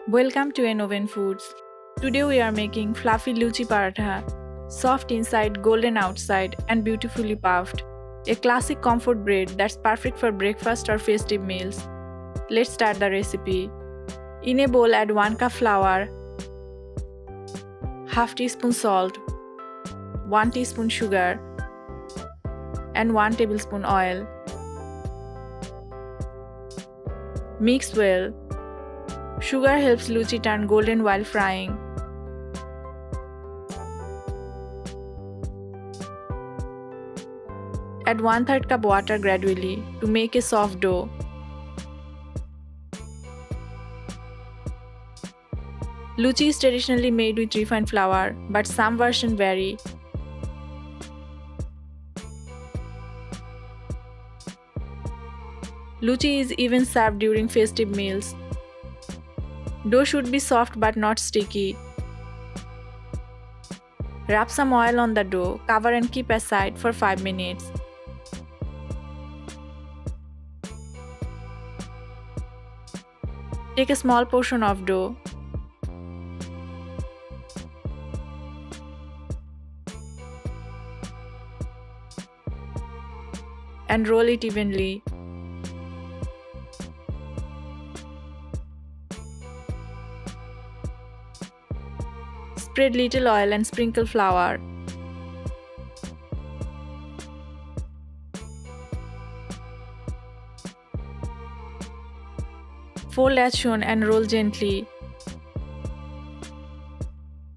Welcome to Oven Foods. Today we are making fluffy luchi paratha, soft inside, golden outside, and beautifully puffed. A classic comfort bread that's perfect for breakfast or festive meals. Let's start the recipe. In a bowl, add 1 cup flour, half teaspoon salt, 1 teaspoon sugar, and 1 tablespoon oil. Mix well. Sugar helps luchi turn golden while frying. Add 1/3 cup water gradually to make a soft dough. Luchi is traditionally made with refined flour, but some versions vary. Luchi is even served during festive meals. Dough should be soft but not sticky. Rub some oil on the dough, cover and keep aside for 5 minutes. Take a small portion of dough. And roll it evenly. Spread little oil and sprinkle flour. Fold as shown and roll gently.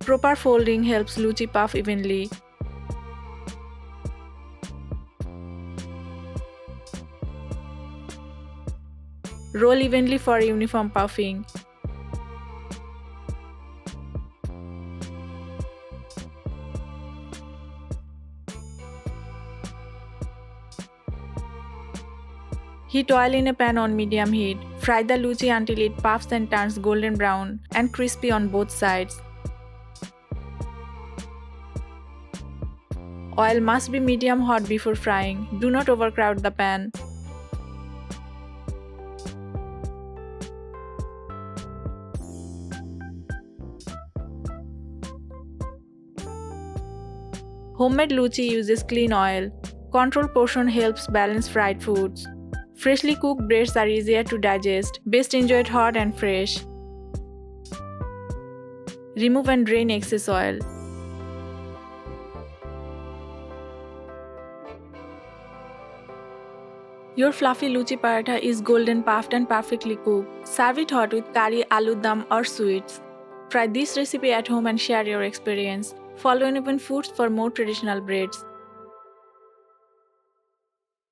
Proper folding helps luchi puff evenly. Roll evenly for uniform puffing. Heat oil in a pan on medium heat. Fry the luchi until it puffs and turns golden brown and crispy on both sides. Oil must be medium hot before frying. Do not overcrowd the pan. Homemade luchi uses clean oil. Controlled portion helps balance fried foods. Freshly cooked breads are easier to digest, best enjoyed hot and fresh. Remove and drain excess oil. Your fluffy luchi paratha is golden puffed and perfectly cooked. Serve it hot with curry, aloo dum or sweets. Try this recipe at home and share your experience. Follow Oven Foods for more traditional breads.